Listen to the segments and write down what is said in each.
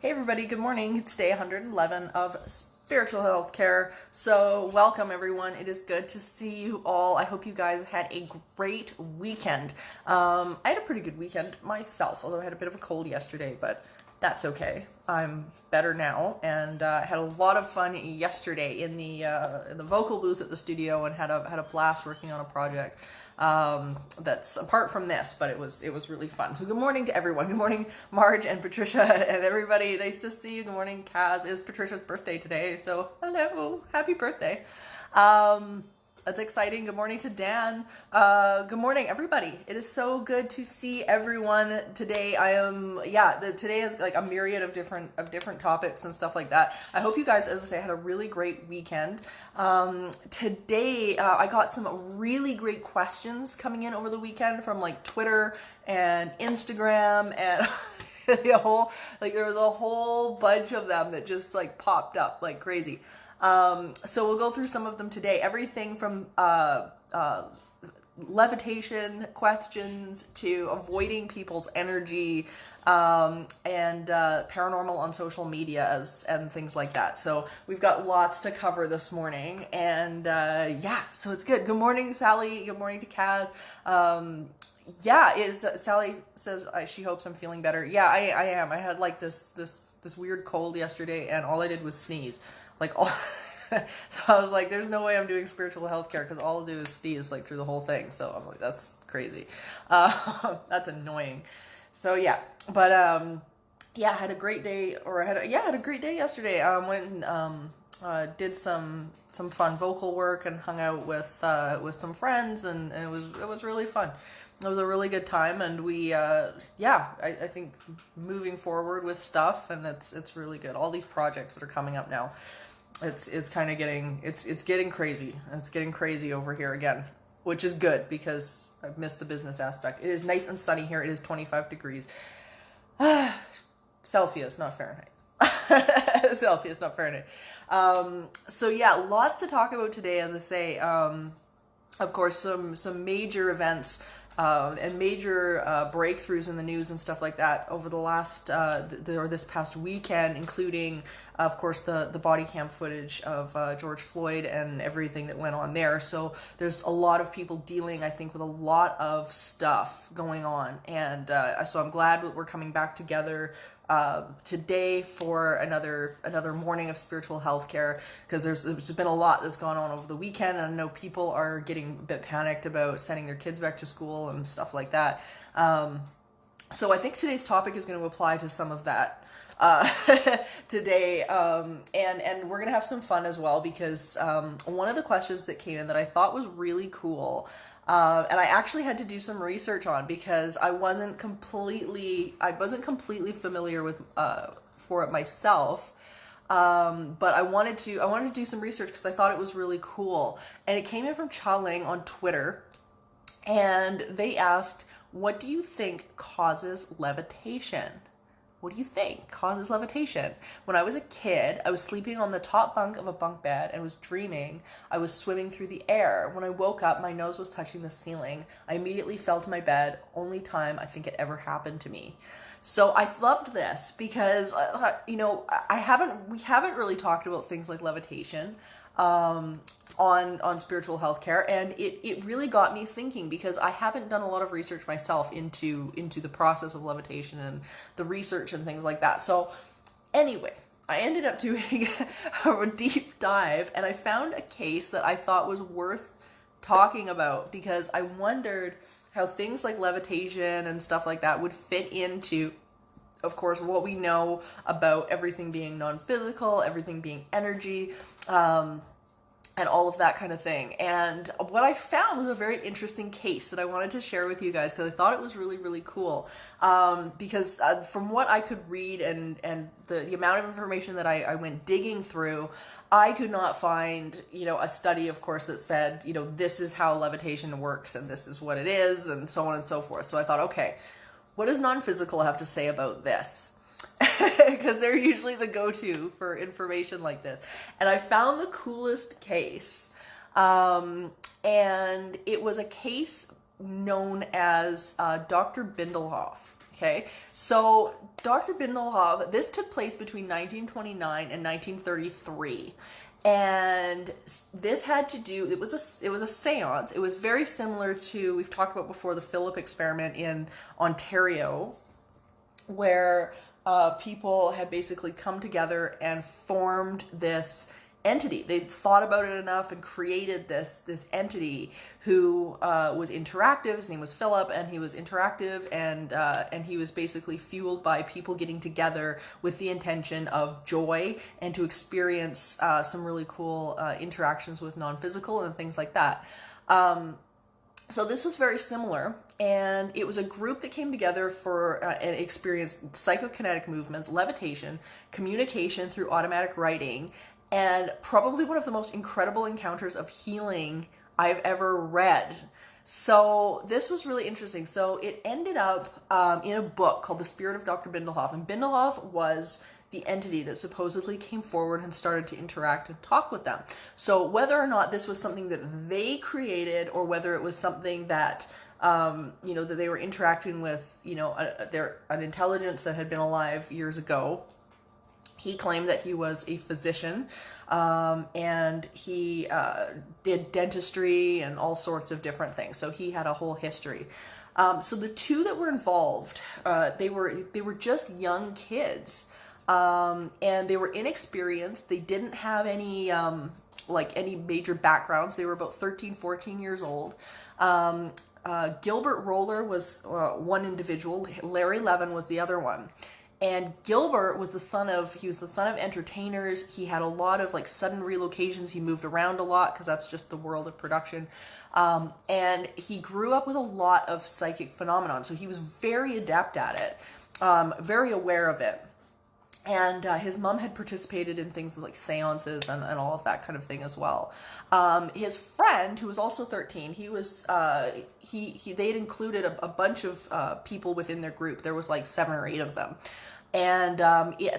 Hey everybody, good morning. It's day 111 of Spiritual Healthcare. So welcome everyone. It is good to see you all. I hope you guys had a great weekend. I had a pretty good weekend myself, although I had a bit of a cold yesterday, but that's okay. I'm better now, and had a lot of fun yesterday in the vocal booth at the studio, and had a blast working on a project that's apart from this, but it was really fun. So good morning to everyone. Good morning, Marge and Patricia and everybody. Nice to see you. Good morning, Kaz. It's Patricia's birthday today, so hello, happy birthday. That's exciting. Good morning to Dan. Good morning, everybody. It is so good to see everyone today. Today is like a myriad of different topics and stuff like that. I hope you guys, as I say, had a really great weekend. Today, I got some really great questions coming in over the weekend from like Twitter and Instagram and there was a whole bunch of them that just like popped up like crazy. So we'll go through some of them today. Everything from levitation questions to avoiding people's energy, and paranormal on social media and things like that. So we've got lots to cover this morning, and so it's good. Good morning, Sally. Good morning to Kaz. Sally says she hopes I'm feeling better. Yeah, I am. I had like this weird cold yesterday, and all I did was sneeze. So I was like, there's no way I'm doing spiritual healthcare because all I'll do is sneeze like through the whole thing. So I'm like, that's crazy. That's annoying. So yeah, but I had a great day, I had a great day yesterday. Went and did some fun vocal work and hung out with some friends, and it was really fun. It was a really good time, and we, I think moving forward with stuff, and it's really good. All these projects that are coming up now, it's kind of getting, it's getting crazy. It's getting crazy over here again, which is good because I've missed the business aspect. It is nice and sunny here. It is 25 degrees. Celsius, not Fahrenheit. Celsius, not Fahrenheit. So yeah, lots to talk about today, as I say. Of course, some major events and major breakthroughs in the news and stuff like that over the last this past weekend, including, of course, the body cam footage of George Floyd and everything that went on there. So there's a lot of people dealing, I think, with a lot of stuff going on, and so I'm glad that we're coming back together today for another morning of spiritual healthcare, because there's been a lot that's gone on over the weekend, and I know people are getting a bit panicked about sending their kids back to school and stuff like that. So I think today's topic is going to apply to some of that today, and we're gonna have some fun as well, because one of the questions that came in that I thought was really cool, and I actually had to do some research on, because I wasn't completely familiar with for it myself, but I wanted to do some research because I thought it was really cool, and it came in from Cha Ling on Twitter, and they asked, "What do you think causes levitation? What do you think causes levitation? When I was a kid, I was sleeping on the top bunk of a bunk bed and was dreaming I was swimming through the air. When I woke up, my nose was touching the ceiling. I immediately fell to my bed. Only time I think it ever happened to me." So I loved this because, we haven't really talked about things like levitation on spiritual healthcare, and it really got me thinking, because I haven't done a lot of research myself into the process of levitation and the research and things like that. So anyway, I ended up doing a deep dive, and I found a case that I thought was worth talking about, because I wondered how things like levitation and stuff like that would fit into, of course, what we know about everything being non-physical, everything being energy, and all of that kind of thing. And what I found was a very interesting case that I wanted to share with you guys, because I thought it was really, really cool. Because from what I could read and the amount of information that I went digging through, I could not find, a study, of course, that said, this is how levitation works and this is what it is, and so on and so forth. So I thought, okay, what does non-physical have to say about this? Because they're usually the go-to for information like this. And I found the coolest case, and it was a case known as Dr. Bindelhof. Okay, so Dr. Bindelhof, this took place between 1929 and 1933. And this had to do, it was a seance. It was very similar to, we've talked about before, the Philip experiment in Ontario, where people had basically come together and formed this entity. They thought about it enough and created this entity who was interactive. His name was Philip, and he was interactive, and he was basically fueled by people getting together with the intention of joy and to experience some really cool interactions with non-physical and things like that. So this was very similar, and it was a group that came together for and experienced psychokinetic movements, levitation, communication through automatic writing, and probably one of the most incredible encounters of healing I've ever read. So this was really interesting. So it ended up in a book called The Spirit of Dr. Bindelhof, and Bendelhoff was the entity that supposedly came forward and started to interact and talk with them. So whether or not this was something that they created, or whether it was something that that they were interacting with, an intelligence that had been alive years ago. He claimed that he was a physician, and he did dentistry and all sorts of different things. So he had a whole history. So the two that were involved, they were just young kids, and they were inexperienced. They didn't have any any major backgrounds. They were about 13, 14 years old. Gilbert Roller was one individual. Larry Levin was the other one. And Gilbert was the son of entertainers. He had a lot of sudden relocations. He moved around a lot because that's just the world of production. And he grew up with a lot of psychic phenomenon. So he was very adept at it, very aware of it. And his mom had participated in things like seances and all of that kind of thing as well. His friend, who was also 13, he was they had included a bunch of people within their group. There was 7 or 8 of them. And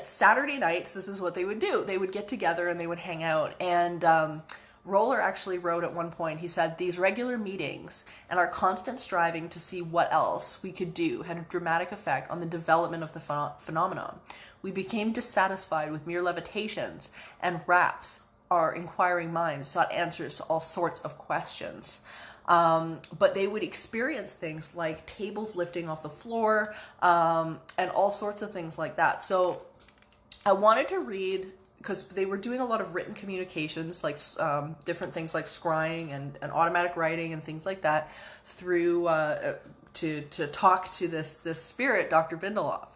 Saturday nights, this is what they would do. They would get together and they would hang out. And Roller actually wrote at one point, he said, "These regular meetings and our constant striving to see what else we could do had a dramatic effect on the development of the phenomenon. We became dissatisfied with mere levitations, and raps, our inquiring minds, sought answers to all sorts of questions." But they would experience things like tables lifting off the floor, and all sorts of things like that. So I wanted to read, because they were doing a lot of written communications, different things like scrying and automatic writing and things like that, through to talk to this spirit, Dr. Bindelhof.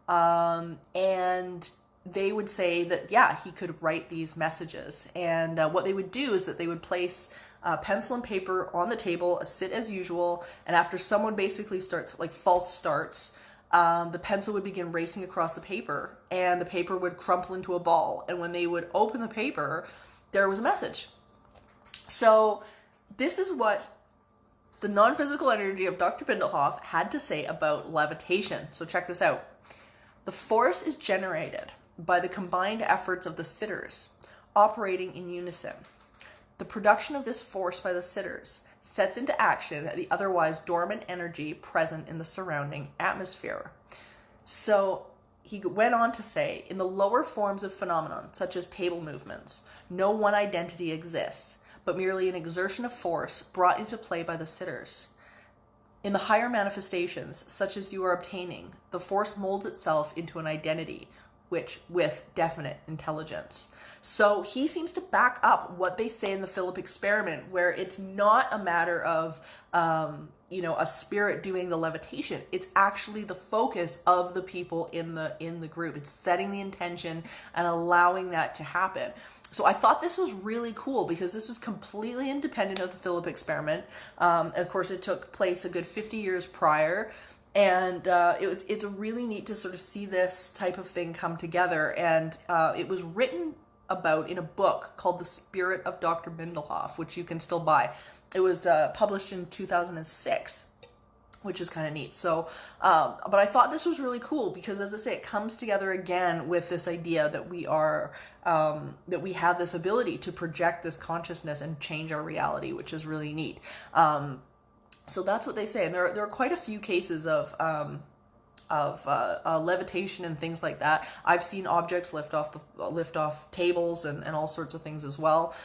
And they would say that, yeah, he could write these messages. And what they would do is that they would place pencil and paper on the table, sit as usual, and after someone basically starts, false starts, the pencil would begin racing across the paper, and the paper would crumple into a ball. And when they would open the paper, there was a message. So this is what the non-physical energy of Dr. Bindelhof had to say about levitation. So check this out. "The force is generated by the combined efforts of the sitters, operating in unison. The production of this force by the sitters sets into action the otherwise dormant energy present in the surrounding atmosphere." So he went on to say, "In the lower forms of phenomenon, such as table movements, no one identity exists, but merely an exertion of force brought into play by the sitters. In the higher manifestations, such as you are obtaining, the force molds itself into an identity, which with definite intelligence." So he seems to back up what they say in the Philip experiment, where it's not a matter of, a spirit doing the levitation. It's actually the focus of the people in the group. It's setting the intention and allowing that to happen. So I thought this was really cool, because this was completely independent of the Philip experiment. Of course, it took place a good 50 years prior. And it's really neat to sort of see this type of thing come together. And it was written about in a book called The Spirit of Dr. Bindelhof, which you can still buy. It was published in 2006, which is kind of neat. So, but I thought this was really cool, because, as I say, it comes together again with this idea that we are, that we have this ability to project this consciousness and change our reality, which is really neat. So that's what they say. And there are quite a few cases of levitation and things like that. I've seen objects lift off tables and all sorts of things as well,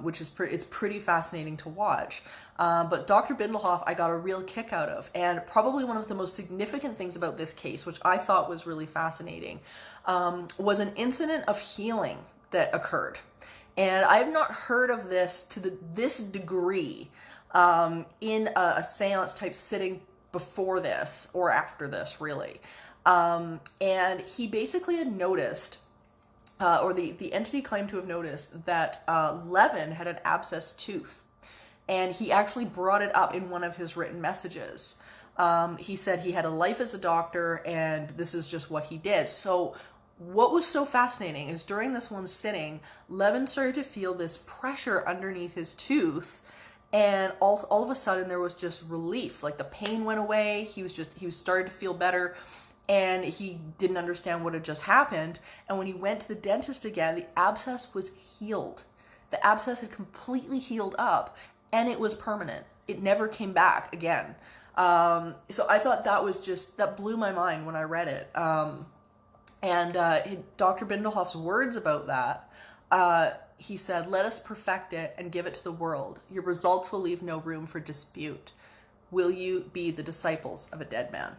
which is it's pretty fascinating to watch. But Dr. Bindelhof, I got a real kick out of, and probably one of the most significant things about this case, which I thought was really fascinating, was an incident of healing that occurred. And I have not heard of this to this degree in a seance type sitting before this or after this, really. And he basically had noticed, or the entity claimed to have noticed, that Levin had an abscessed tooth. And he actually brought it up in one of his written messages. He said he had a life as a doctor, and this is just what he did. So what was so fascinating is during this one sitting, Levin started to feel this pressure underneath his tooth, and all of a sudden there was just relief. Like the pain went away. He was starting to feel better, and he didn't understand what had just happened. And when he went to the dentist again, the abscess was healed. The abscess had completely healed up, and it was permanent. It never came back again. So I thought that blew my mind when I read it. And Dr. Bindelhof's words about that, he said, "Let us perfect it and give it to the world. Your results will leave no room for dispute. Will you be the disciples of a dead man?"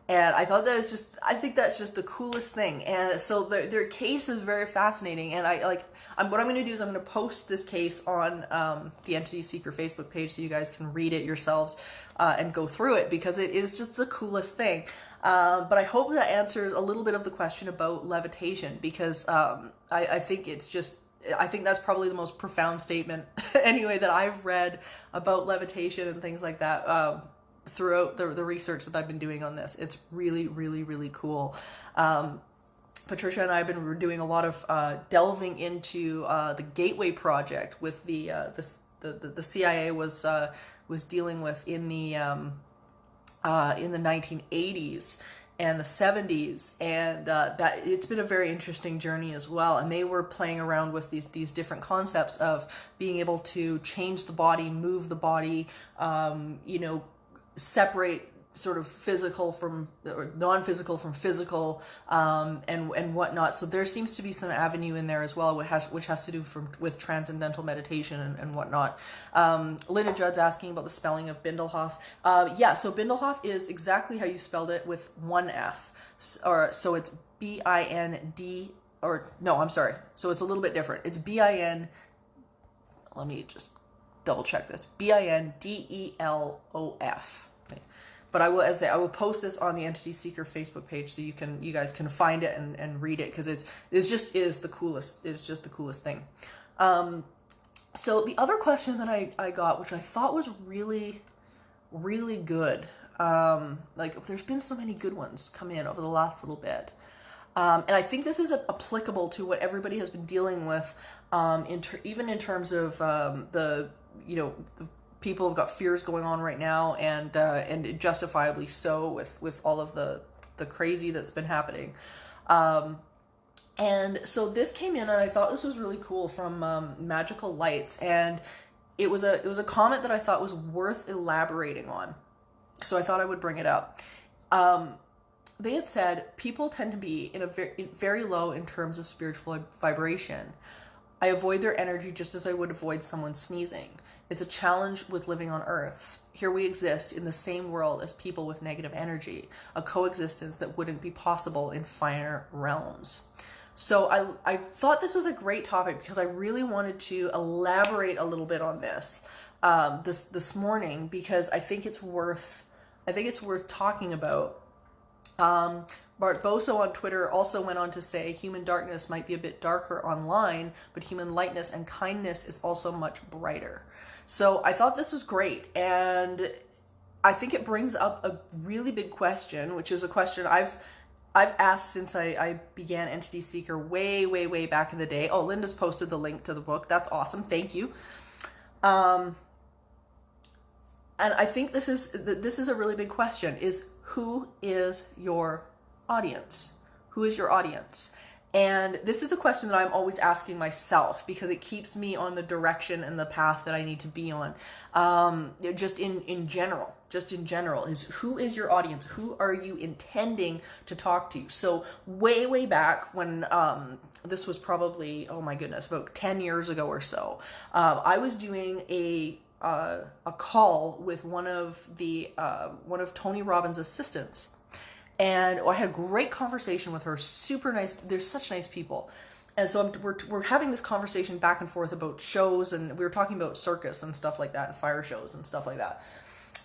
And I thought I think that's just the coolest thing. And so their case is very fascinating. And what I'm going to do is I'm going to post this case on the Entity Seeker Facebook page so you guys can read it yourselves and go through it, because it is just the coolest thing. But I hope that answers a little bit of the question about levitation, because I think that's probably the most profound statement anyway that I've read about levitation and things like that throughout the research that I've been doing on this. It's really, really, really cool. Patricia and I have been doing a lot of delving into the Gateway Project with the CIA was dealing with in the 1980s and the 70s, and that it's been a very interesting journey as well. And they were playing around with these different concepts of being able to change the body, move the body, separate sort of physical from, or non-physical from physical, and whatnot. So there seems to be some avenue in there as well, which has to do with transcendental meditation and whatnot. Linda Judd's asking about the spelling of Bindelhof. So Bindelhof is exactly how you spelled it, with one F. So it's B-I-N-D, or no, I'm sorry. So it's a little bit different. It's B-I-N, let me just double check this, Bindelhof. But I will post this on the Entity Seeker Facebook page so you guys can find it and read it, because it's just the coolest. It's just the coolest thing. So the other question that I got, which I thought was really, really good. There's been so many good ones come in over the last little bit. And I think this is applicable to what everybody has been dealing with, even in terms of the people have got fears going on right now, and justifiably so, with all of the crazy that's been happening. And so this came in, and I thought this was really cool, from Magical Lights, and it was a comment that I thought was worth elaborating on. So I thought I would bring it up. They had said, people tend to be very low in terms of spiritual vibration. I avoid their energy just as I would avoid someone sneezing. It's a challenge with living on Earth. Here we exist in the same world as people with negative energy, a coexistence that wouldn't be possible in finer realms. So I thought this was a great topic, because I really wanted to elaborate a little bit on this this morning, because I think it's worth talking about. Bart Boso on Twitter also went on to say, human darkness might be a bit darker online, but human lightness and kindness is also much brighter. So I thought this was great, and I think it brings up a really big question, which is a question I've asked since I began Entity Seeker way, way, way back in the day. Oh, Linda's posted the link to the book. That's awesome. Thank you. And I think this is a really big question, is who is your audience? Who is your audience? And this is the question that I'm always asking myself, because it keeps me on the direction and the path that I need to be on. Just in general, is who is your audience? Who are you intending to talk to? So way back when, this was probably, oh my goodness, about 10 years ago or so, I was doing a call with one of Tony Robbins' assistants. And I had a great conversation with her, super nice. They're such nice people. And so we're having this conversation back and forth about shows, and we were talking about circus and stuff like that, and fire shows and stuff like that.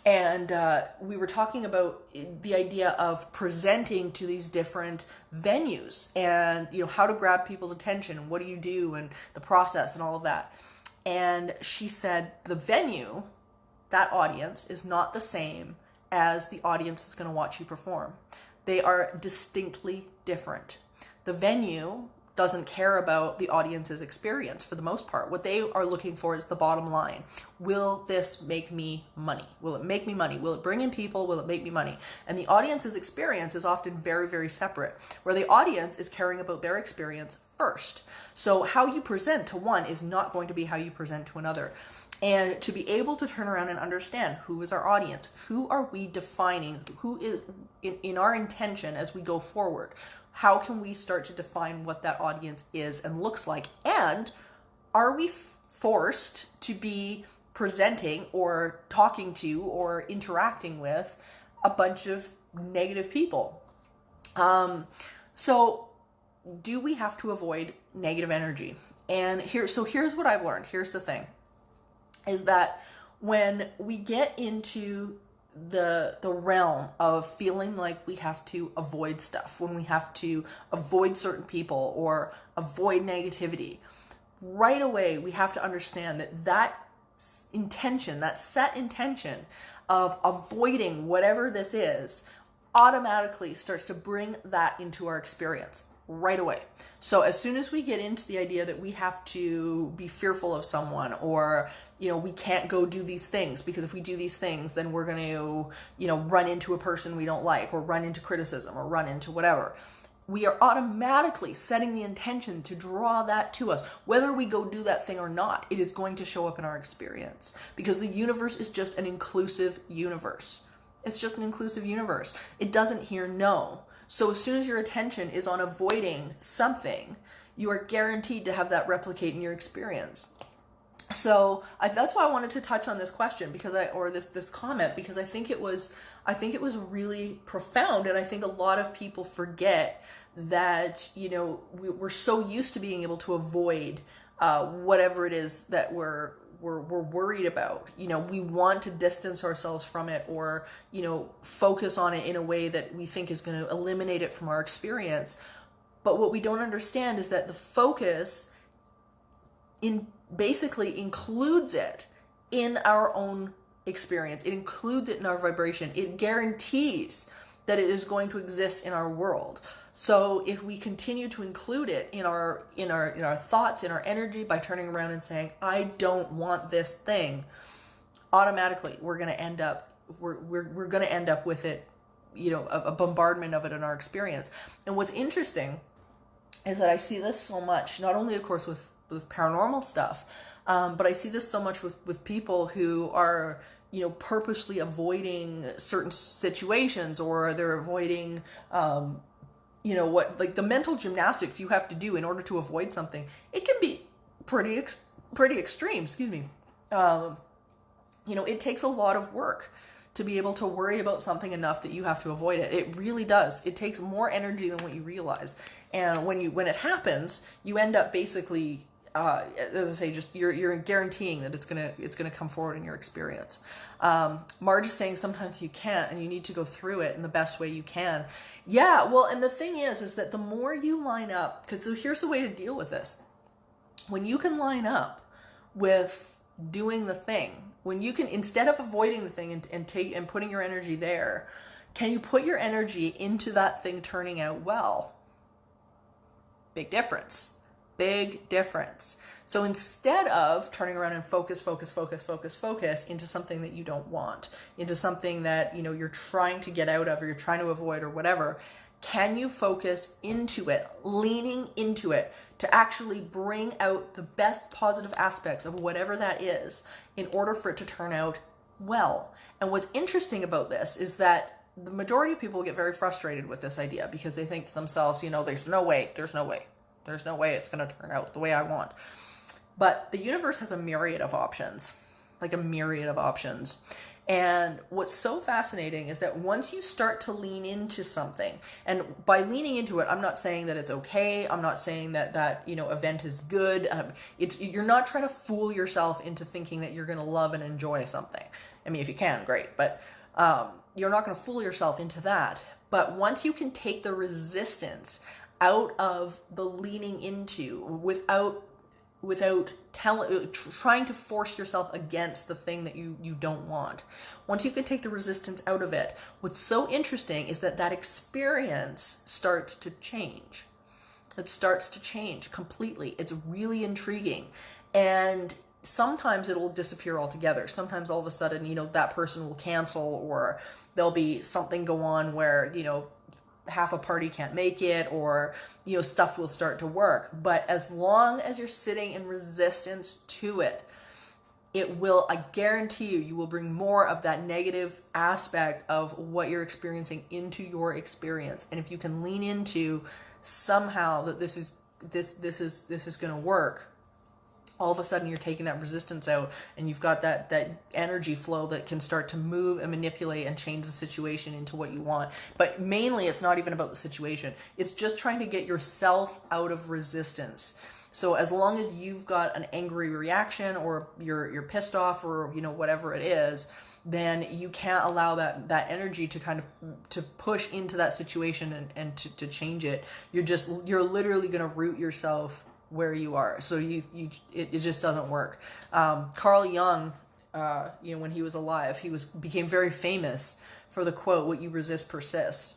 And we were talking about the idea of presenting to these different venues, and how to grab people's attention, and what do you do, and the process and all of that. And she said the venue, that audience, is not the same as the audience that's going to watch you perform. They are distinctly different. The venue doesn't care about the audience's experience for the most part. What they are looking for is the bottom line. Will this make me money? Will it make me money? Will it bring in people? Will it make me money? And the audience's experience is often very, very separate, where the audience is caring about their experience first. So how you present to one is not going to be how you present to another. And to be able to turn around and understand who is our audience, who are we defining, who is in our intention as we go forward, how can we start to define what that audience is and looks like? And are we forced to be presenting or talking to or interacting with a bunch of negative people? So do we have to avoid negative energy? And here's what I've learned. Here's the thing. Is that when we get into the realm of feeling like we have to avoid stuff, when we have to avoid certain people or avoid negativity, right away we have to understand that intention, that set intention of avoiding whatever this is, automatically starts to bring that into our experience right away. So as soon as we get into the idea that we have to be fearful of someone, or we can't go do these things because if we do these things then we're going to run into a person we don't like, or run into criticism, or run into whatever, we are automatically setting the intention to draw that to us. Whether we go do that thing or not, it is going to show up in our experience, because the universe is just an inclusive universe. It's just an inclusive universe. It doesn't hear no. So as soon as your attention is on avoiding something, you are guaranteed to have that replicate in your experience. So that's why I wanted to touch on this question, this comment, because I think it was really profound, and I think a lot of people forget that we're so used to being able to avoid whatever it is that we're worried about. We want to distance ourselves from it, or focus on it in a way that we think is going to eliminate it from our experience. But what we don't understand is that the focus basically includes it in our own experience. It includes it in our vibration. It guarantees that it is going to exist in our world. So if we continue to include it in our thoughts, in our energy, by turning around and saying, I don't want this thing, automatically we're going to end up with it, a bombardment of it in our experience. And what's interesting is that I see this so much, not only of course with paranormal stuff, but I see this so much with people who are purposely avoiding certain situations, or they're avoiding the mental gymnastics you have to do in order to avoid something. It can be pretty extreme, excuse me. It takes a lot of work to be able to worry about something enough that you have to avoid it. It really does. It takes more energy than what you realize. And when it happens, you end up basically, as I say, just you're guaranteeing that it's gonna come forward in your experience. Marge is saying sometimes you can't, and you need to go through it in the best way you can. Yeah, well, and the thing is that the more you line up, so here's the way to deal with this. When you can line up with doing the thing, when you can, instead of avoiding the thing and putting your energy there, can you put your energy into that thing turning out well? Big difference. Big difference. So instead of turning around and focus into something that you don't want, into something that you're trying to get out of, or you're trying to avoid, or whatever, Can you focus into it, leaning into it, to actually bring out the best positive aspects of whatever that is in order for it to turn out well? And what's interesting about this is that the majority of people get very frustrated with this idea because they think to themselves, there's no way it's going to turn out the way I want. But the universe has a myriad of options, like a myriad of options. And what's so fascinating is that once you start to lean into something, and by leaning into it, I'm not saying that it's okay. I'm not saying that event is good. You're not trying to fool yourself into thinking that you're going to love and enjoy something. I mean, if you can, great. But you're not going to fool yourself into that. But once you can take the resistance out of the leaning into without trying to force yourself against the thing that you don't want. Once you can take the resistance out of it, what's so interesting is that experience starts to change. It starts to change completely. It's really intriguing. And sometimes it'll disappear altogether. Sometimes all of a sudden, that person will cancel, or there'll be something go on where, half a party can't make it, or stuff will start to work. But as long as you're sitting in resistance to it, it will, I guarantee you will bring more of that negative aspect of what you're experiencing into your experience. And if you can lean into somehow that this is going to work, all of a sudden you're taking that resistance out, and you've got that energy flow that can start to move and manipulate and change the situation into what you want. But mainly it's not even about the situation. It's just trying to get yourself out of resistance. So as long as you've got an angry reaction, or you're pissed off, or whatever it is, then you can't allow that energy to kind of to push into that situation and to change it. You're literally going to root yourself where you are. So it just doesn't work. Carl Jung, when he was alive, became very famous for the quote, "What you resist persists."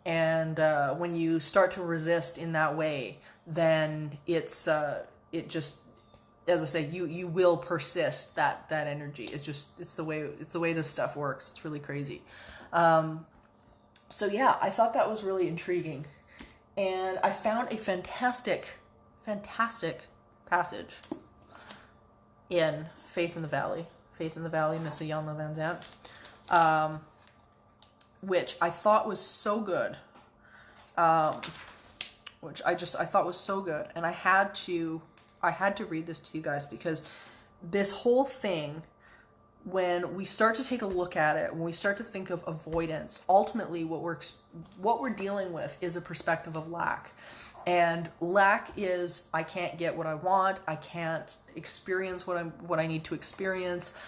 And when you start to resist in that way, then it just, as I say, you will persist that energy. It's the way this stuff works. It's really crazy. So yeah, I thought that was really intriguing, and I found a fantastic passage in Faith in the Valley, Miss Iyanla Vanzant, which I thought was so good, I thought was so good, and I had to read this to you guys, because this whole thing, when we start to take a look at it, when we start to think of avoidance, ultimately what we're dealing with is a perspective of lack. And lack is, I can't get what I want. I can't experience what I need to experience.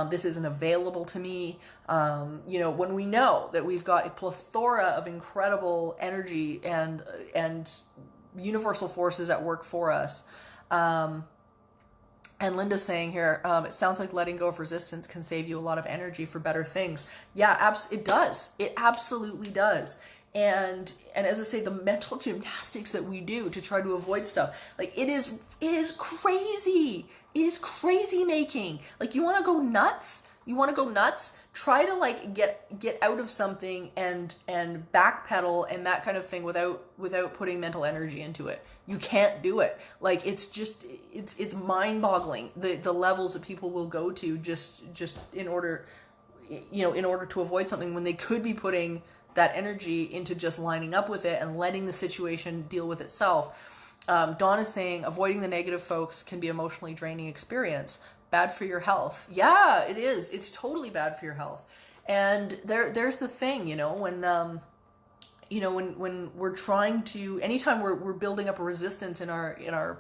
This isn't available to me. When we know that we've got a plethora of incredible energy and universal forces at work for us. And Linda's saying here, it sounds like letting go of resistance can save you a lot of energy for better things. Yeah, it does. It absolutely does. And as I say, the mental gymnastics that we do to try to avoid stuff, like it is crazy. It is crazy making. Like, you want to go nuts? Try to get out of something and backpedal and that kind of thing without putting mental energy into it. You can't do it. Like, it's mind-boggling the levels that people will go to just in order to avoid something, when they could be putting that energy into just lining up with it and letting the situation deal with itself. Dawn is saying, avoiding the negative folks can be emotionally draining experience. Bad for your health. Yeah, it is. It's totally bad for your health. And there's the thing, when we're trying to, anytime we're building up a resistance in our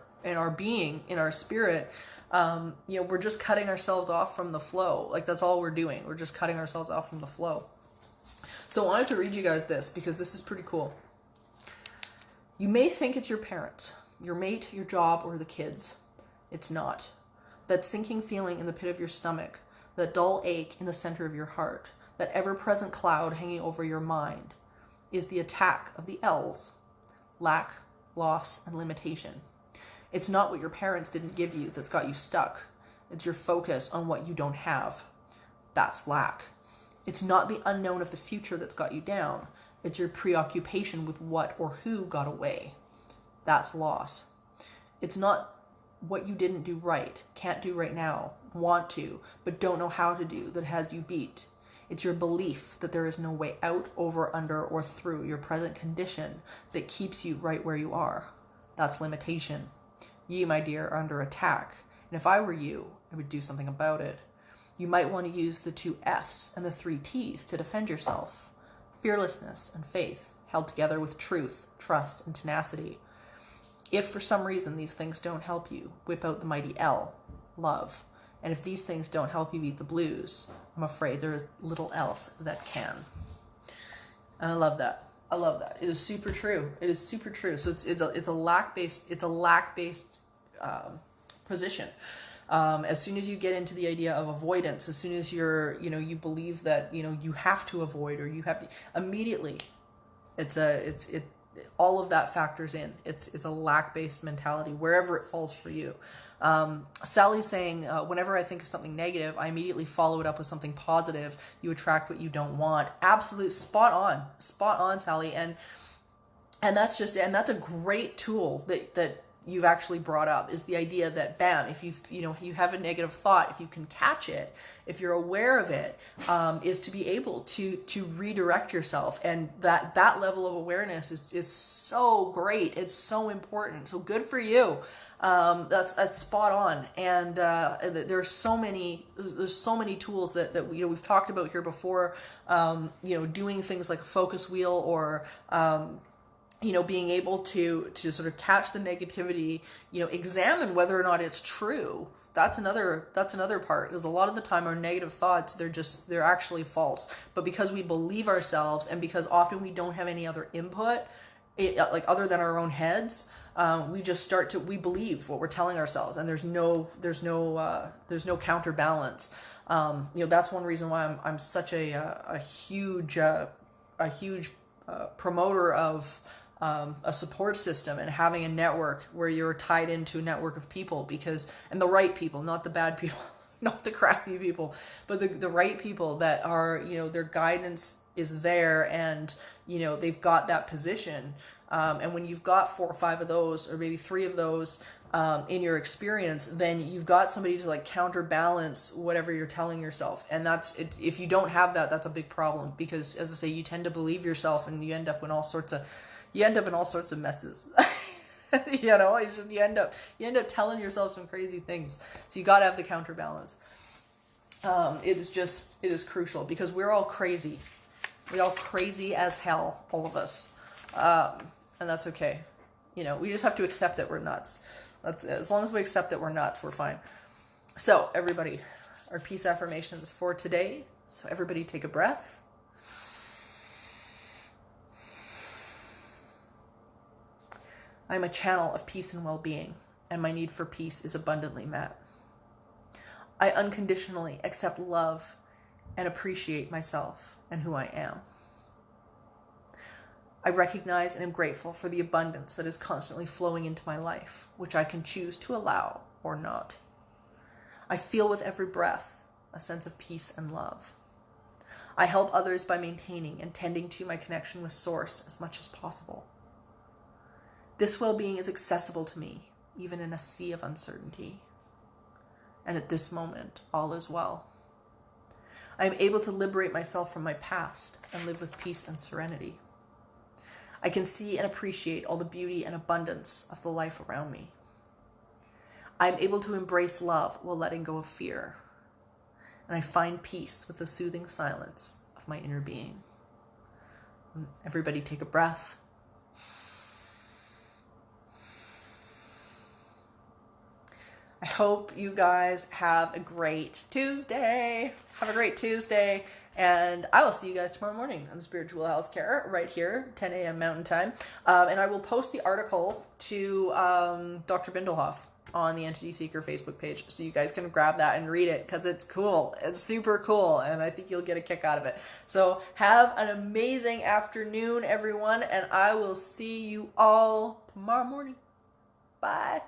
being, in our spirit, we're just cutting ourselves off from the flow. Like, that's all we're doing. We're just cutting ourselves off from the flow. So I wanted to read you guys this, because this is pretty cool. You may think it's your parents, your mate, your job, or the kids. It's not. That sinking feeling in the pit of your stomach, that dull ache in the center of your heart, that ever-present cloud hanging over your mind, is the attack of the L's: lack, loss, and limitation. It's not what your parents didn't give you that's got you stuck. It's your focus on what you don't have. That's lack. It's not the unknown of the future that's got you down. It's your preoccupation with what or who got away. That's loss. It's not what you didn't do right, can't do right now, want to, but don't know how to do that has you beat. It's your belief that there is no way out, over, under, or through your present condition that keeps you right where you are. That's limitation. You, my dear, are under attack. And if I were you, I would do something about it. You might want to use the 2 F's and the 3 T's to defend yourself. Fearlessness and faith, held together with truth, trust, and tenacity. If for some reason these things don't help you, whip out the mighty L, love. And if these things don't help you beat the blues, I'm afraid there is little else that can. And I love that. I love that. It is super true. It is super true. So it's a lack-based position. As soon as you get into the idea of avoidance, as soon as you believe that you have to avoid, or you have to, immediately, all of that factors in. It's a lack-based mentality wherever it falls for you. Sally's saying, whenever I think of something negative, I immediately follow it up with something positive. You attract what you don't want. Absolute spot on, Sally. And that's a great tool that you've actually brought up, is the idea that, bam, if you have a negative thought, if you can catch it, if you're aware of it, is to be able to redirect yourself. And that level of awareness is so great. It's so important. So good for you. That's spot on. And there's so many tools that we've talked about here before. Doing things like a focus wheel, or being able to sort of catch the negativity, examine whether or not it's true. That's another part, because a lot of the time our negative thoughts, they're actually false. But because we believe ourselves, and because often we don't have any other input, like other than our own heads, we believe what we're telling ourselves, and there's no counterbalance. That's one reason why I'm such a huge promoter of a support system, and having a network where you're tied into a network of people, and the right people, not the bad people, not the crappy people, but the right people that are, their guidance is there, and, they've got that position. And when you've got 4 or 5 of those, or maybe 3 of those, in your experience, then you've got somebody to counterbalance whatever you're telling yourself. And if you don't have that, that's a big problem, because, as I say, you tend to believe yourself, and you end up in all sorts of messes. You end up telling yourself some crazy things. So you got to have the counterbalance. It is crucial, because we're all crazy. We're all crazy as hell, all of us. And that's okay. We just have to accept that we're nuts. As long as we accept that we're nuts, we're fine. So, everybody, our peace affirmations for today. So everybody take a breath. I'm a channel of peace and well-being, and my need for peace is abundantly met. I unconditionally accept love and appreciate myself and who I am. I recognize and am grateful for the abundance that is constantly flowing into my life, which I can choose to allow or not. I feel with every breath a sense of peace and love. I help others by maintaining and tending to my connection with Source as much as possible. This well-being is accessible to me, even in a sea of uncertainty. And at this moment, all is well. I am able to liberate myself from my past and live with peace and serenity. I can see and appreciate all the beauty and abundance of the life around me. I am able to embrace love while letting go of fear. And I find peace with the soothing silence of my inner being. Everybody take a breath. I hope you guys have a great Tuesday. Have a great Tuesday. And I will see you guys tomorrow morning on Spiritual Healthcare right here, 10 a.m. Mountain Time. And I will post the article to Dr. Bindelhof on the Entity Seeker Facebook page, so you guys can grab that and read it, because it's cool. It's super cool, and I think you'll get a kick out of it. So have an amazing afternoon, everyone, and I will see you all tomorrow morning. Bye.